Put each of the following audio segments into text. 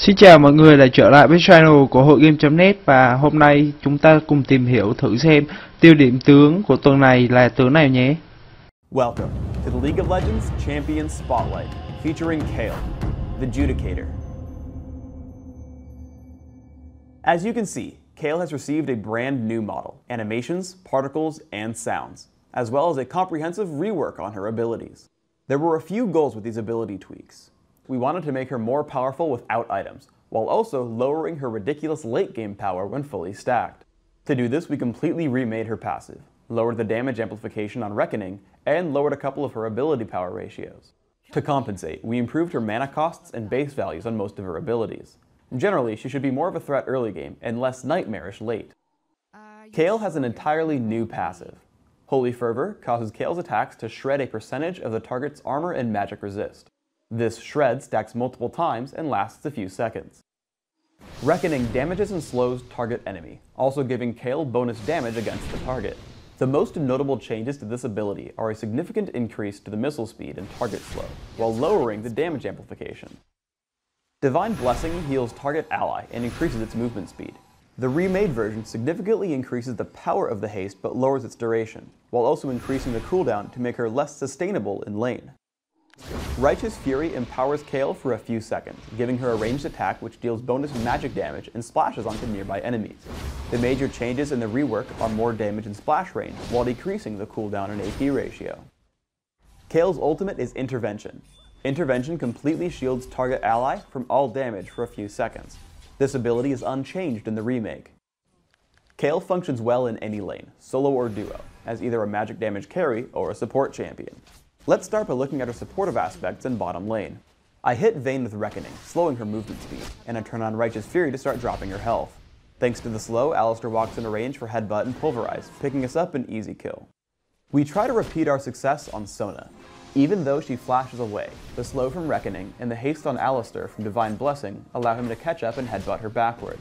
Xin chào mọi người đã trở lại với channel của hội game.net và hôm nay chúng ta cùng tìm hiểu thử xem tiêu điểm tướng của tuần này là tướng nào nhé. Welcome to the League of Legends Champion Spotlight featuring Kayle, the Judicator. As you can see, Kayle has received a brand new model, animations, particles, and sounds, as well as a comprehensive rework on her abilities. There were a few goals with these ability tweaks. We wanted to make her more powerful without items, while also lowering her ridiculous late game power when fully stacked. To do this, we completely remade her passive, lowered the damage amplification on Reckoning, and lowered a couple of her ability power ratios. To compensate, we improved her mana costs and base values on most of her abilities. Generally, she should be more of a threat early game and less nightmarish late. Kayle has an entirely new passive. Holy Fervor causes Kayle's attacks to shred a percentage of the target's armor and magic resist. This shred stacks multiple times and lasts a few seconds. Reckoning damages and slows target enemy, also giving Kayle bonus damage against the target. The most notable changes to this ability are a significant increase to the missile speed and target slow, while lowering the damage amplification. Divine Blessing heals target ally and increases its movement speed. The remade version significantly increases the power of the haste but lowers its duration, while also increasing the cooldown to make her less sustainable in lane. Righteous Fury empowers Kayle for a few seconds, giving her a ranged attack which deals bonus magic damage and splashes onto nearby enemies. The major changes in the rework are more damage and splash range, while decreasing the cooldown and AP ratio. Kayle's ultimate is Intervention. Intervention completely shields target ally from all damage for a few seconds. This ability is unchanged in the remake. Kayle functions well in any lane, solo or duo, as either a magic damage carry or a support champion. Let's start by looking at her supportive aspects in bottom lane. I hit Vayne with Reckoning, slowing her movement speed, and I turn on Righteous Fury to start dropping her health. Thanks to the slow, Alistar walks into range for Headbutt and Pulverize, picking us up an easy kill. We try to repeat our success on Sona. Even though she flashes away, the slow from Reckoning and the haste on Alistar from Divine Blessing allow him to catch up and headbutt her backward.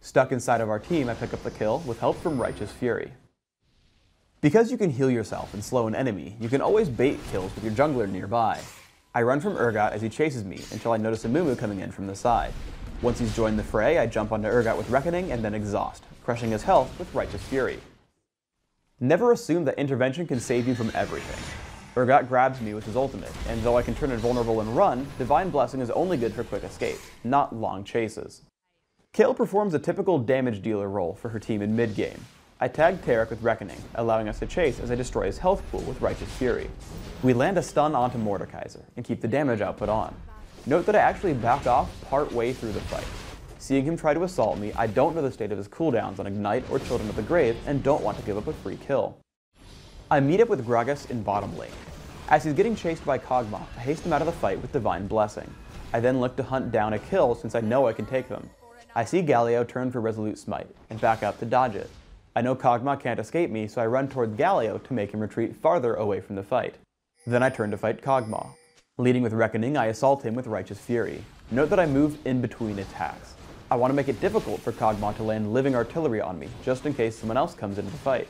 Stuck inside of our team, I pick up the kill with help from Righteous Fury. Because you can heal yourself and slow an enemy, you can always bait kills with your jungler nearby. I run from Urgot as he chases me until I notice a Mumu coming in from the side. Once he's joined the fray, I jump onto Urgot with Reckoning and then Exhaust, crushing his health with Righteous Fury. Never assume that Intervention can save you from everything. Urgot grabs me with his ultimate, and though I can turn invulnerable and run, Divine Blessing is only good for quick escape, not long chases. Kayle performs a typical damage dealer role for her team in mid-game. I tag Taric with Reckoning, allowing us to chase as I destroy his health pool with Righteous Fury. We land a stun onto Mordekaiser and keep the damage output on. Note that I actually back off part way through the fight. Seeing him try to assault me, I don't know the state of his cooldowns on Ignite or Children of the Grave and don't want to give up a free kill. I meet up with Gragas in bottom lane. As he's getting chased by Kog'Maw, I haste him out of the fight with Divine Blessing. I then look to hunt down a kill since I know I can take them. I see Galio turn for Resolute Smite and back up to dodge it. I know Kog'Maw can't escape me, so I run toward Galio to make him retreat farther away from the fight. Then I turn to fight Kog'Maw. Leading with Reckoning, I assault him with Righteous Fury. Note that I moved in between attacks. I want to make it difficult for Kog'Maw to land living artillery on me, just in case someone else comes into the fight.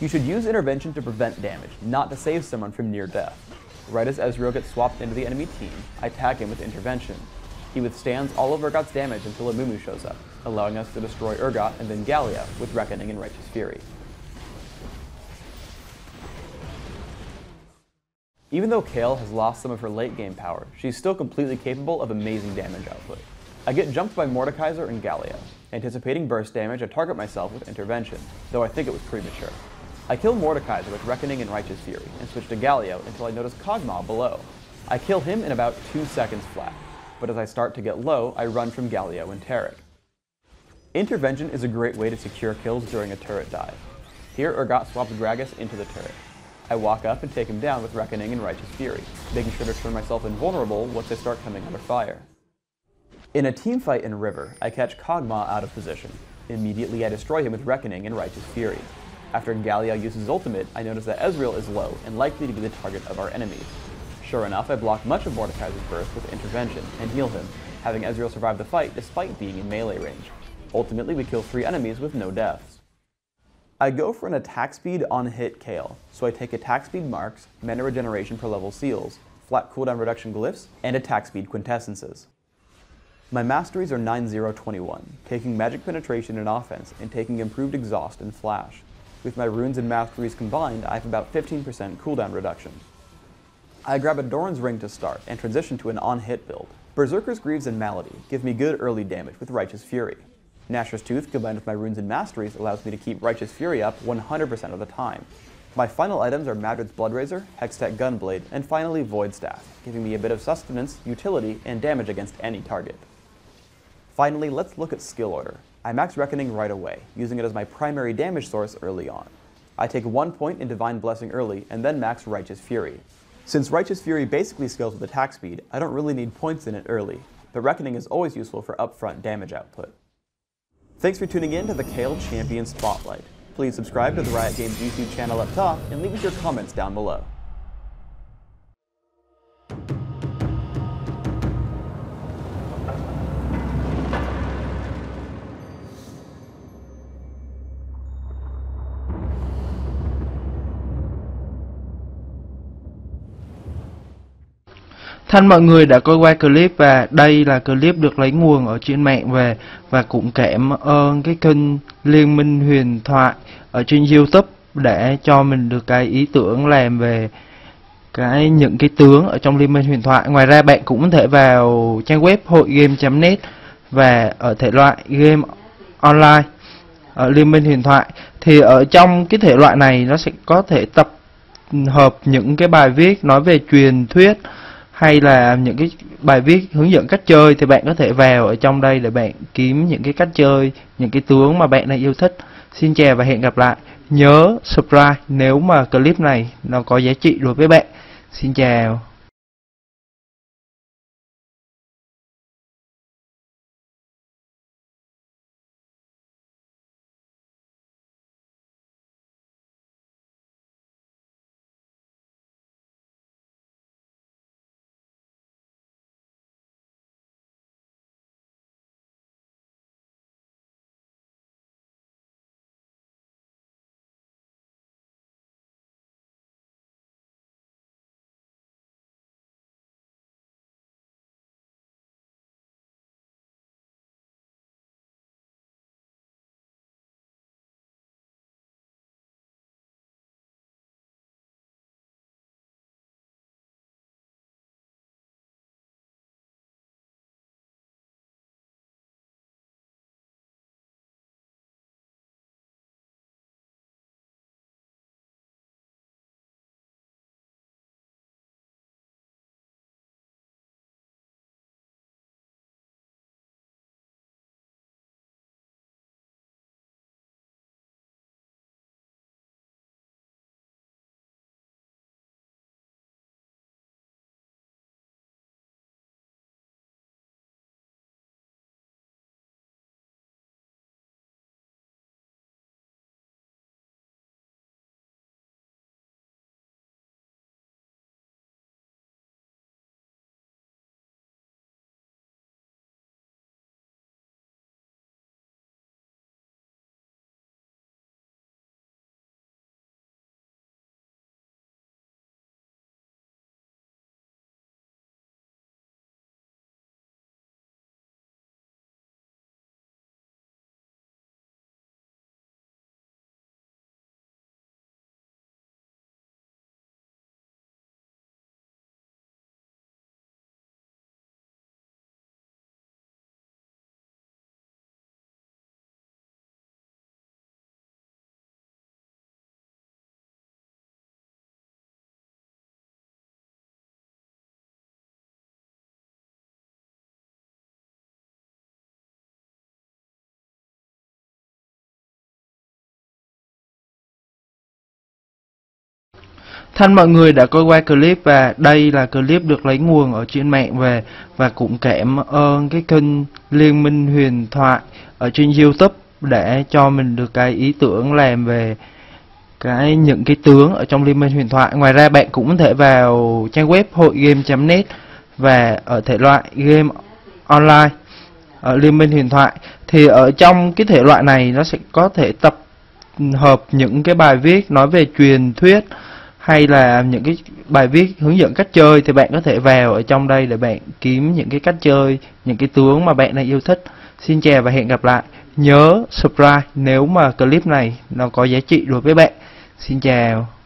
You should use Intervention to prevent damage, not to save someone from near death. Right as Ezreal gets swapped into the enemy team, I tag him with Intervention. He withstands all of Urgot's damage until a Mumu shows up, allowing us to destroy Urgot and then Galio with Reckoning and Righteous Fury. Even though Kayle has lost some of her late game power, she's still completely capable of amazing damage output. I get jumped by Mordekaiser and Galio. Anticipating burst damage, I target myself with Intervention, though I think it was premature. I kill Mordekaiser with Reckoning and Righteous Fury, and switch to Galio until I notice Kog'Maw below. I kill him in about 2 seconds flat, but as I start to get low, I run from Galio and Taric. Intervention is a great way to secure kills during a turret dive. Here, Urgot swaps Gragas into the turret. I walk up and take him down with Reckoning and Righteous Fury, making sure to turn myself invulnerable once I start coming under fire. In a teamfight in River, I catch Kog'Maw out of position. Immediately, I destroy him with Reckoning and Righteous Fury. After Galio uses his ultimate, I notice that Ezreal is low and likely to be the target of our enemies. Sure enough, I block much of Mordekaiser's burst with Intervention and heal him, having Ezreal survive the fight despite being in melee range. Ultimately, we kill 3 enemies with no deaths. I go for an attack speed on hit Kayle, so I take attack speed marks, mana regeneration per level seals, flat cooldown reduction glyphs, and attack speed quintessences. My masteries are 9-0-21, taking magic penetration and offense, and taking improved exhaust and flash. With my runes and masteries combined, I have about 15% cooldown reduction. I grab a Doran's Ring to start, and transition to an on-hit build. Berserker's Greaves and Malady give me good early damage with Righteous Fury. Gnasher's Tooth combined with my runes and masteries allows me to keep Righteous Fury up 100% of the time. My final items are Madred's Bloodrazor, Hextech Gunblade, and finally Void Staff, giving me a bit of sustenance, utility, and damage against any target. Finally, let's look at skill order. I max Reckoning right away, using it as my primary damage source early on. I take 1 point in Divine Blessing early, and then max Righteous Fury. Since Righteous Fury basically scales with attack speed, I don't really need points in it early, but Reckoning is always useful for upfront damage output. Thanks for tuning in to the Kayle Champion Spotlight. Please subscribe to the Riot Games YouTube channel up top, and leave us your comments down below. Thân mọi người đã coi qua clip và đây là clip được lấy nguồn ở trên mạng về, và cũng cảm ơn cái kênh Liên, Minh, Huyền, Thoại ở trên YouTube để cho mình được cái ý tưởng làm về những cái tướng ở trong Liên Minh Huyền Thoại. Ngoài ra bạn cũng có thể vào trang web hội game.net và ở thể loại game online ở Liên Minh Huyền Thoại. Thì ở trong cái thể loại này nó sẽ có thể tập hợp những cái bài viết nói về truyền thuyết hay là những cái bài viết hướng dẫn cách chơi, thì bạn có thể vào ở trong đây để bạn kiếm những cái cách chơi, những cái tướng mà bạn đang yêu thích. Xin chào và hẹn gặp lại. Nhớ subscribe nếu mà clip này nó có giá trị đối với bạn. Xin chào. Thân mọi người đã coi qua clip và đây là clip được lấy nguồn ở trên mạng về, và cũng cảm ơn cái kênh Liên Minh Huyền Thoại ở trên YouTube để cho mình được cái ý tưởng làm về những cái tướng ở trong Liên Minh Huyền Thoại. Ngoài ra bạn cũng có thể vào trang web hội game.net và ở thể loại game online ở Liên Minh Huyền Thoại. Thì ở trong cái thể loại này nó sẽ có thể tập hợp những cái bài viết nói về truyền thuyết hay là những cái bài viết hướng dẫn cách chơi, thì bạn có thể vào ở trong đây để bạn kiếm những cái cách chơi, những cái tướng mà bạn đang yêu thích. Xin chào và hẹn gặp lại. Nhớ subscribe nếu mà clip này nó có giá trị đối với bạn. Xin chào.